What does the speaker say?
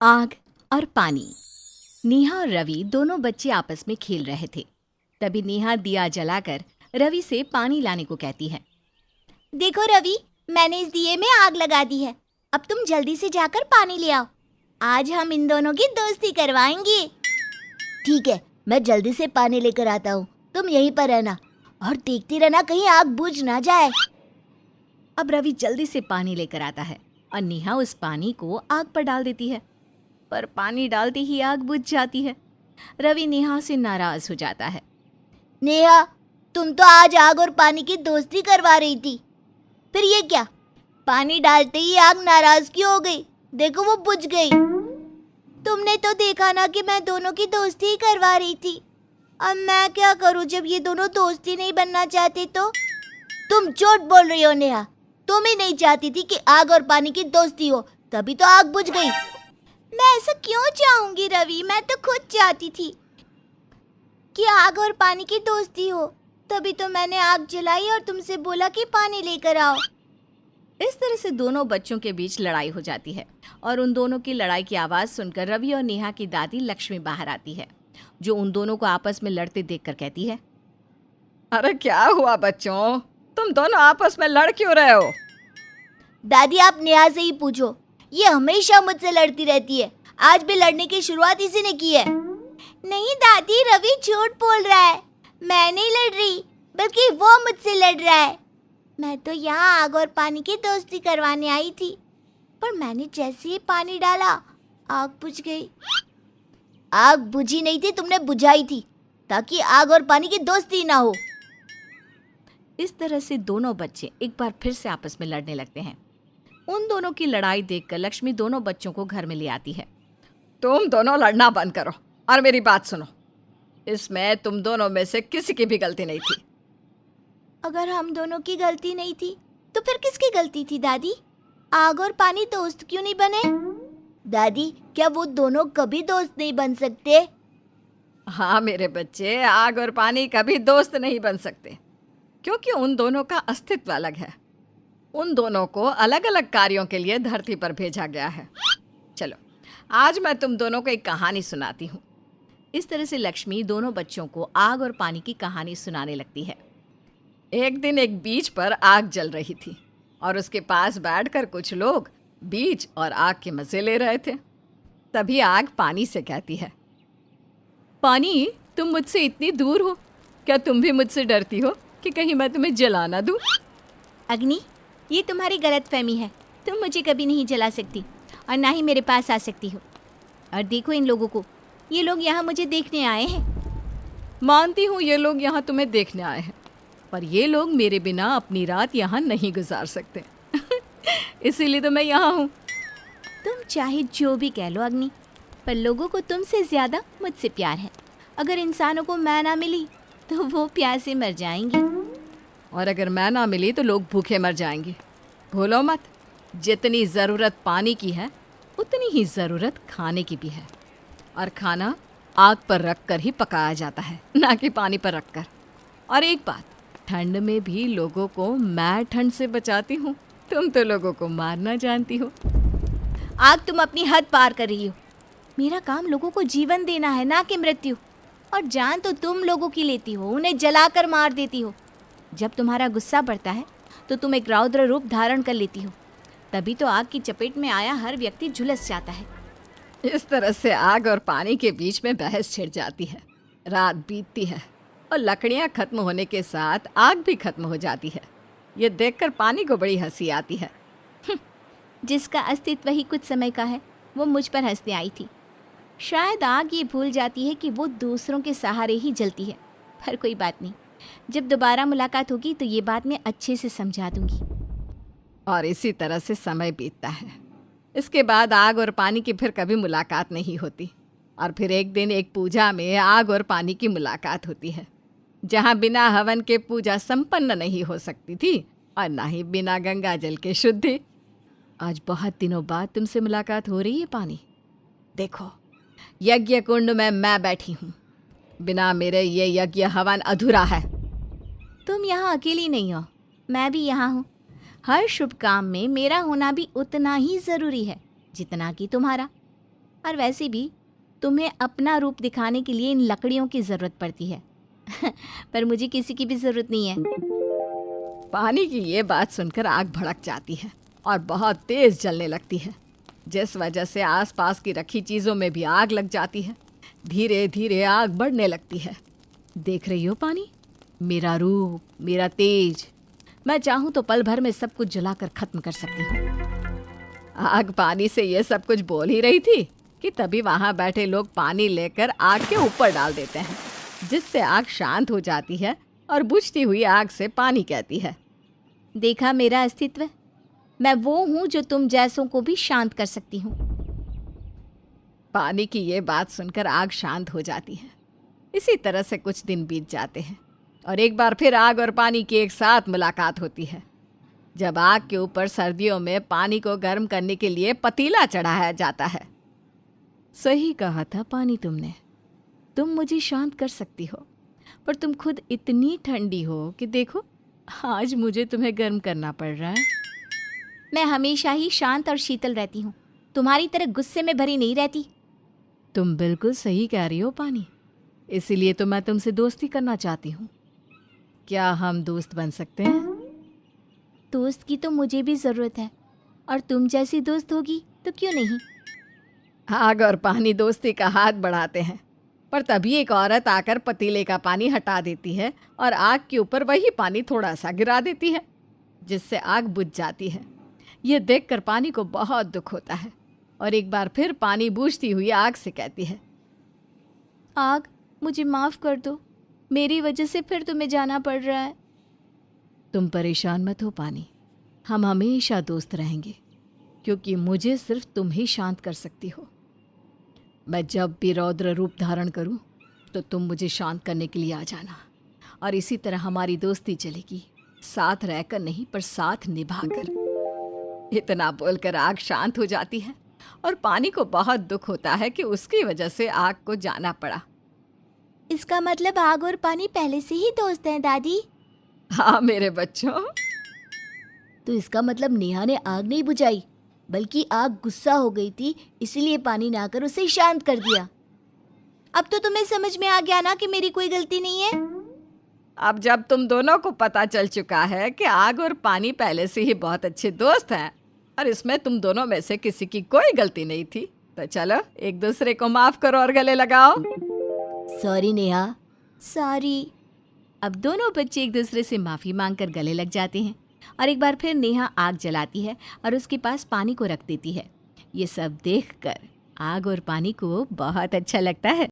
आग और पानी। नेहा और रवि दोनों बच्चे आपस में खेल रहे थे। तभी नेहा दिया जलाकर रवि से पानी लाने को कहती है। देखो रवि, मैंने इस दिए में आग लगा दी है। अब तुम जल्दी से जाकर पानी ले आओ। आज हम इन दोनों की दोस्ती करवाएंगे। ठीक है, मैं जल्दी से पानी लेकर आता हूँ। तुम यहीं पर रहना और देखती रहना कहीं आग बुझ ना जाए। अब रवि जल्दी से पानी लेकर आता है और नेहा उस पानी को आग पर डाल देती है, पर पानी डालते ही आग बुझ जाती है। रवि नेहा से नाराज हो जाता है। नेहा, तुम तो आज आग और पानी की दोस्ती करवा रही थी, फिर ये क्या? पानी डालते ही आग नाराज क्यों हो गई? देखो वो बुझ गई। तुमने तो देखा ना कि मैं दोनों की दोस्ती ही करवा रही थी। अब मैं क्या करूं जब ये दोनों दोस्ती नहीं बनना चाहते तो? तुम झूठ बोल रही हो नेहा। तुम ही नहीं चाहती थी कि आग और पानी की दोस्ती हो, तभी तो आग बुझ गई। मैं ऐसा क्यों चाहूंगी रवि? मैं तो खुद चाहती थी कि आग और पानी की दोस्ती हो, तभी तो मैंने आग जलाई और तुमसे बोला कि पानी लेकर आओ। इस तरह से दोनों बच्चों के बीच लड़ाई हो जाती है और उन दोनों की लड़ाई की आवाज़ सुनकर रवि और नेहा की दादी लक्ष्मी बाहर आती है, जो उन दोनों को आपस में लड़ते देखकर कहती है। अरे क्या हुआ बच्चों, तुम दोनों आपस में लड़ क्यों रहे हो? दादी, आप नेहा से ही पूछो। ये हमेशा मुझसे लड़ती रहती है। आज भी लड़ने की शुरुआत इसी ने की है। नहीं दादी, रवि झूठ बोल रहा है। मैं नहीं लड़ रही, बल्कि वो मुझसे लड़ रहा है। मैं तो यहाँ आग और पानी की दोस्ती करवाने आई थी, पर मैंने जैसे ही पानी डाला आग बुझ गई। आग बुझी नहीं थी, तुमने बुझाई थी, ताकि आग और पानी की दोस्ती ना हो। इस तरह से दोनों बच्चे एक बार फिर से आपस में लड़ने लगते हैं। उन दोनों की लड़ाई देखकर लक्ष्मी दोनों बच्चों को घर में ले आती है। तुम दोनों लड़ना बंद करो और मेरी बात सुनो। इसमें तुम दोनों में से किसी की भी गलती नहीं थी। अगर हम दोनों की गलती नहीं थी तो फिर किसकी गलती थी दादी? आग और पानी दोस्त क्यों नहीं बने? दादी, क्या वो दोनों कभी दोस्त नहीं बन सकते? हाँ मेरे बच्चे, आग और पानी कभी दोस्त नहीं बन सकते, क्योंकि उन दोनों का अस्तित्व अलग है। उन दोनों को अलग अलग कार्यों के लिए धरती पर भेजा गया है। चलो, आज मैं तुम दोनों को एक कहानी सुनाती हूँ। इस तरह से लक्ष्मी दोनों बच्चों को आग और पानी की कहानी सुनाने लगती है। एक दिन एक बीच पर आग जल रही थी और उसके पास बैठकर कुछ लोग बीच और आग के मजे ले रहे थे। तभी आग पानी से कहती है, पानी, तुम मुझसे इतनी दूर हो, क्या तुम भी मुझसे डरती हो कि कहीं मैं तुम्हें जला ना दूं? अग्नि, ये तुम्हारी गलतफहमी है। तुम मुझे कभी नहीं जला सकती और ना ही मेरे पास आ सकती हो। और देखो इन लोगों को, ये लोग यहाँ मुझे देखने आए हैं। मानती हूँ ये लोग यहाँ तुम्हें देखने आए हैं, पर ये लोग मेरे बिना अपनी रात यहाँ नहीं गुजार सकते। इसीलिए तो मैं यहाँ हूँ। तुम चाहे जो भी कह लो अग्नि, पर लोगों को तुमसे ज्यादा मुझसे प्यार है। अगर इंसानों को मैं ना मिली तो वो प्यासे मर जाएंगे। और अगर मैं ना मिली तो लोग भूखे मर जाएंगे। भूलो मत, जितनी ज़रूरत पानी की है उतनी ही ज़रूरत खाने की भी है, और खाना आग पर रख कर ही पकाया जाता है, ना कि पानी पर रख कर। और एक बात, ठंड में भी लोगों को मैं ठंड से बचाती हूँ, तुम तो लोगों को मारना जानती हो। आग, तुम अपनी हद पार कर रही हो। मेरा काम लोगों को जीवन देना है, ना कि मृत्यु। और जान तो तुम लोगों की लेती हो, उन्हें जलाकर मार देती हो। जब तुम्हारा गुस्सा बढ़ता है तो तुम एक रौद्र रूप धारण कर लेती हो, तभी तो आग की चपेट में आया हर व्यक्ति झुलस जाता है। इस तरह से आग और पानी के बीच में बहस छिड़ जाती है। रात बीतती है और लकड़ियाँ खत्म होने के साथ आग भी खत्म हो जाती है। ये देखकर पानी को बड़ी हंसी आती है। जिसका अस्तित्व ही कुछ समय का है, वो मुझ पर हंसने आई थी। शायद आग ये भूल जाती है कि वो दूसरों के सहारे ही जलती है। पर कोई बात नहीं, जब दोबारा मुलाकात होगी तो ये बात मैं अच्छे से समझा दूंगी। और इसी तरह से समय बीतता है। इसके बाद आग और पानी की फिर कभी मुलाकात नहीं होती। और फिर एक दिन एक पूजा में आग और पानी की मुलाकात होती है, जहाँ बिना हवन के पूजा संपन्न नहीं हो सकती थी और ना ही बिना गंगा जल के शुद्धि। आज बहुत दिनों बाद तुमसे मुलाकात हो रही है पानी। देखो, यज्ञ कुंड में मैं बैठी हूँ। बिना मेरे ये यज्ञ हवन अधूरा है। तुम यहाँ अकेली नहीं हो, मैं भी यहाँ हूँ। हर शुभ काम में मेरा होना भी उतना ही ज़रूरी है जितना कि तुम्हारा। और वैसे भी तुम्हें अपना रूप दिखाने के लिए इन लकड़ियों की ज़रूरत पड़ती है। पर मुझे किसी की भी ज़रूरत नहीं है। पानी की ये बात सुनकर आग भड़क जाती है और बहुत तेज जलने लगती है, जिस वजह से आसपास की रखी चीज़ों में भी आग लग जाती है। धीरे धीरे आग बढ़ने लगती है। देख रही हो पानी, मेरा रूप, मेरा तेज, मैं चाहूँ तो पल भर में सब कुछ जलाकर खत्म कर सकती हूँ। आग पानी से ये सब कुछ बोल ही रही थी कि तभी वहाँ बैठे लोग पानी लेकर आग के ऊपर डाल देते हैं, जिससे आग शांत हो जाती है और बुझती हुई आग से पानी कहती है, देखा मेरा अस्तित्व, मैं वो हूँ जो तुम जैसों को भी शांत कर सकती हूँ। पानी की ये बात सुनकर आग शांत हो जाती है। इसी तरह से कुछ दिन बीत जाते हैं और एक बार फिर आग और पानी की एक साथ मुलाकात होती है। जब आग के ऊपर सर्दियों में पानी को गर्म करने के लिए पतीला चढ़ाया जाता है। सही कहा था पानी तुमने, तुम मुझे शांत कर सकती हो, पर तुम खुद इतनी ठंडी हो कि देखो आज मुझे तुम्हें गर्म करना पड़ रहा है। मैं हमेशा ही शांत और शीतल रहती हूँ, तुम्हारी तरह गुस्से में भरी नहीं रहती। तुम बिल्कुल सही कह रही हो पानी, इसीलिए तो मैं तुमसे दोस्ती करना चाहती हूँ। क्या हम दोस्त बन सकते हैं? दोस्त की तो मुझे भी ज़रूरत है, और तुम जैसी दोस्त होगी तो क्यों नहीं। आग और पानी दोस्ती का हाथ बढ़ाते हैं, पर तभी एक औरत आकर पतीले का पानी हटा देती है और आग के ऊपर वही पानी थोड़ा सा गिरा देती है, जिससे आग बुझ जाती है। ये देखकर पानी को बहुत दुख होता है और एक बार फिर पानी बूझती हुई आग से कहती है, आग, मुझे माफ़ कर दो, मेरी वजह से फिर तुम्हें जाना पड़ रहा है। तुम परेशान मत हो पानी, हम हमेशा दोस्त रहेंगे, क्योंकि मुझे सिर्फ तुम ही शांत कर सकती हो। मैं जब भी रौद्र रूप धारण करूं तो तुम मुझे शांत करने के लिए आ जाना, और इसी तरह हमारी दोस्ती चलेगी, साथ रहकर नहीं पर साथ निभाकर। इतना बोलकर आग शांत हो जाती है और पानी को बहुत दुख होता है कि उसकी वजह से आग को जाना पड़ा। इसका मतलब आग और पानी पहले से ही दोस्त हैं दादी। हाँ मेरे बच्चों। तो इसका मतलब नेहा ने आग नहीं बुझाई, बल्कि आग गुस्सा हो गई थी, इसीलिए पानी ने आकर उसे शांत कर दिया। अब तो तुम्हें समझ में आ गया ना कि मेरी कोई गलती नहीं है। अब जब तुम दोनों को पता चल चुका है कि आग और पानी पहले से ही बहुत अच्छे दोस्त हैं और इसमें तुम दोनों में से किसी की कोई गलती नहीं थी, तो चलो एक दूसरे को माफ करो और गले लगाओ। सॉरी नेहा। सॉरी। अब दोनों बच्चे एक दूसरे से माफ़ी मांगकर गले लग जाते हैं और एक बार फिर नेहा आग जलाती है और उसके पास पानी को रख देती है। ये सब देखकर आग और पानी को बहुत अच्छा लगता है।